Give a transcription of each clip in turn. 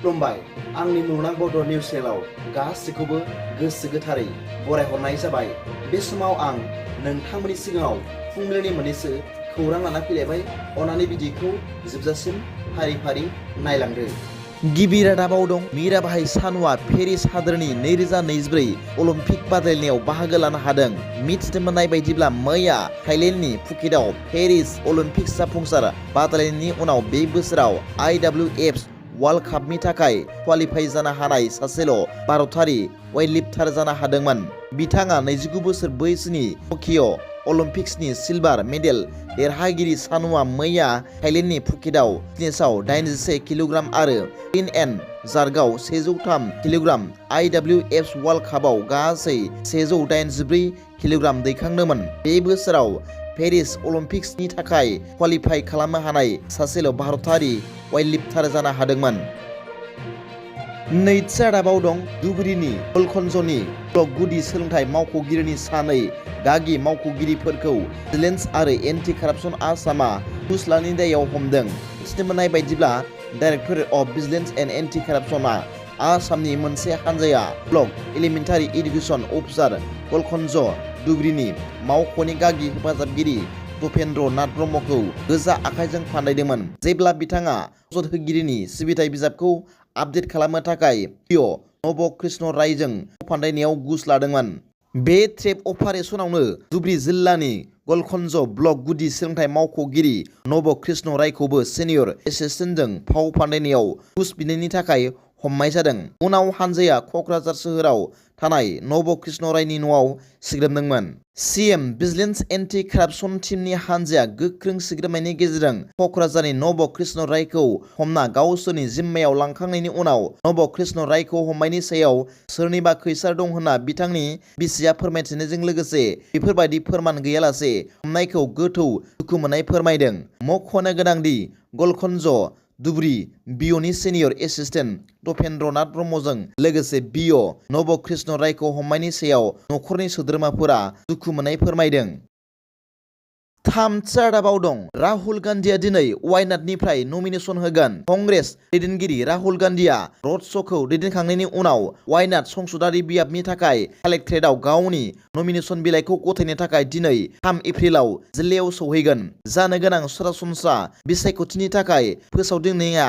खुलुमबाय आंनि मुलुगनां बड' निउस चेनेलाव गासैखौबो गोसो गोथारै बरायहरनाय जाबाय। बे समाव आं नोंथांमोननि सिगाङाव फुंबिलिनि मोननैसो खौरां लाना फैलायबाय। अन्नानै भिडिअखौ जोबजासिम फारि फारि नायलांदो। गिबि रादाबाव दं मीराबाई चानुआ पेरिस हादोरनि 2024 अलिम्पिक बादायलायनायाव बाहागो लानो हादों। मिथिनो मोननाय बायदिब्ला मैया थाइलेन्डनि फुकेटआव पेरिस अलिम्पिक जाफुंसार बादायलायनायनि उनाव बे बोसोराव IWF वर्ल्ड कापनि थाखाय क्वालिफाइ जानो हानाय सासेल' भारतारि वेटलिफ्टार जानो हादोंमोन। बिथाङा 29 बोसोर बैसोनि टकिअ अलिम्पिक्सनि सिलभार मेडेल देरहागिरि चानुआ मैया थाइलेन्डनि फुकेटआव फिटनेसआव 81 किल'ग्राम आरो क्लीन एन्ड जार्कआव 103 किल'ग्राम IWF वर्ल्ड कापआव गासै 184 किल'ग्राम दैखांदोंमोन। बे बोसोराव पेरिस अलिम्पिक्सनि थाखाय क्वालिफाइ खालामनो हानाय सासेल' भारतारि वेटलिफ्टार जानो हादोंमोन। नैथि रादाबाव दं धुबुरीनि गोलखनजनि ब्लक गुदि सोलोंथाइ मावख'गिरिनि सानै गागि मावख'गिरिफोरखौ भिजिलेन्स आरो एन्टि कारापसन आसामा घुस लानायनि दायाव हमदों। मिथिनो मोननाय बायदिब्ला directorate of vigilance and anti कारापसनआ आसामनि मोनसे हानजाया ब्लक एलिमेन्टारि इडुकेसन अफिसार गोलखनज धुबुरीनि मावख'नि गागि हेफाजाबगिरि भुपेन्द्र नाथ ब्रह्मखौ गोजा आखाइजों फान्दायदोंमोन जेब्ला बिथाङा अजद होगिरिनि सिबिथाय बिजाबखौ आपडेट खालामनो थाखाय पिअ नब कृष्ण रायजों फान्दायनायाव घुस लादोंमोन। बे ट्रेप अपारेशनावनो धुबुरी जिल्लानि गोलखनज ब्लक गुदि सोलोंथाइ मावख'गिरि नब कृष्ण रायखौबो सिनियर एसिस्टेन्टजों फाव फान्दायनायाव घुस बिनायनि थाखाय हमनाय जादों। उनाव हानजाया क'क्राझार सोहोराव थानाय नब कृष्ण रायनि न'आव सिग्रोमदोंमोन। CM भिजिलेन्स एन्टि कारापसन टीमनि हानजाया गोख्रों सिग्रोमनायनि गेजेरजों क'क्राझारनि नब कृष्ण रायखौ हमना गावसोरनि जिम्मायाव लांखांनायनि उनाव नब कृष्ण रायखौ हमनायनि सायाव सोरनिबा खैसार दं होनना बिथांनि बिसिया फोरमायथिनायजों लोगोसे बेफोरबायदि फोरमान गैयालासे हमनायखौ गोथौ दुखु मोननाय फोरमायदों। मख'नो गोनांदि गोलखनज धुबुरी बिअनि सिनियर एसिस्टेन्ट भुपेन्द्र नाथ ब्रह्मजों लोगोसे बिअ नब कृष्ण रायखौ हमनायनि सायाव न'खरनि सोद्रोमाफोरा दुखु मोननाय फोरमायदों। थामथि रादाबाव दं राहुल गान्धीआ दिनै वायनाडनिफ्राय नमिनेशन होगोन। कंग्रेस दैदेनगिरि राहुल गान्धीआ रड श'खौ दैदेनखांनायनि उनाव वायनाड संसदारि बियाबनि थाखाय कालेक्ट्रेटआव गावनि नमिनेशन बिलाइखौ गथायनो थाखाय दिनै 3 एप्रिलाव जिल्लायाव सौहैगोन। जानो गोनां सरासनस्रा बिसायख'थिनि थाखाय फोसावदिंनाया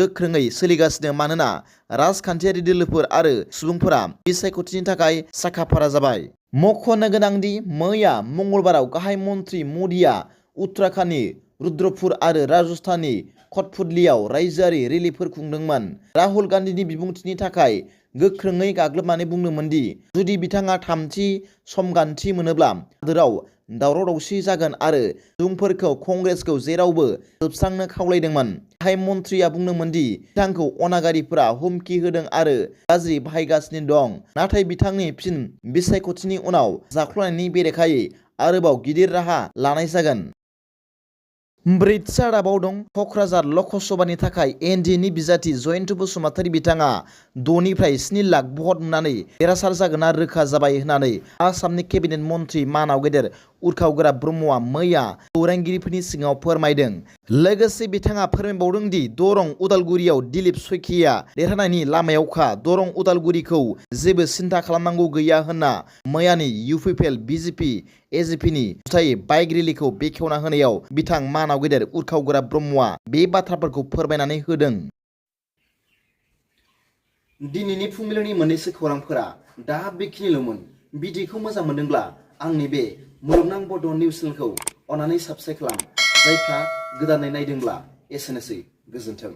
गोख्रोङै सोलिगासिनो मानोना राजखान्थियारि दोलोफोर आरो सुबुंफोरा बिसायख'थिनि थाखाय साखाफारा जाबाय। मख'नो गोनांदि मैया मंगलबाराव गाहाय मन्त्रि मदिआ उत्तराखन्डनि रुद्रपुर आरो राजस्थाननि कठपुतलियाव रायजोआरि रेलिफोर खुंदोंमोन। राहुल गान्धीनि बिबुंथिनि थाखाय गोख्रोङै गाग्लोबनानै बुंदोंमोन दि जुदि बिथाङा थामथि समगान्थि मोनोब्ला हादोराव दावराव दावसि जागोन आरो सुबुंफोरखौ कंग्रेसखौ जेरावबो जोबस्रांनो खावलायदोंमोन। गाहाय मन्थ्रिया बुंदोंमोन दि बिथांखौ अनागारिफोरा हुमखि होदों आरो गाज्रि बाहायगासिनो दं नाथाय बिथांनि फिन बिसायख'थिनि उनाव जाख्ल'नायनि बेरेखायै आरोबाव गिदिर राहा लानाय जागोन। ब्रैथि रादाबाव दं क'क्राझार लकसभानि थाखाय NDNनि बिजाथि जयन्त बसुमतारी बिथाङा 6 निफ्राय 7 लाख भट मोननानै देरहासार जागोनना रोखा जाबाय होननानै आसामनि केबिनेट मन्थ्रि मानाव गेदेर उरखावग्रा ब्रह्मआ मैया खौरांगिरिफोरनि सिगाङाव फोरमायदों। लोगोसे बिथाङा फोरमायबावदों दि दरं उदालगुरियाव दिलीप सैखिया देरहानायनि लामायावखा दरं उदालगुरिखौ जेबो सिन्था खालामनांगौ गैया होनना मैयानि UPPL BJP AGPनि जुथायै बाइक रेलिखौ बेखेवना होनायाव बिथां मानाव गेदेर उरखावग्रा ब्रह्मआ बे बाथ्राफोरखौ फोरमायनानै होदों। दिनैनि फुंबिलिनि मोननैसो खौरांफोरा दा बेखिनिल'मोन। भिडिअखौ मोजां मोनदोंब्ला आंनि बे मुलुगनां बड' निउस चेनेलखौ अन्नानै साबस्क्राइब खालाम। जायफ्रा गोदानै नायदोंब्ला एसेनोसै, गोजोन्थों।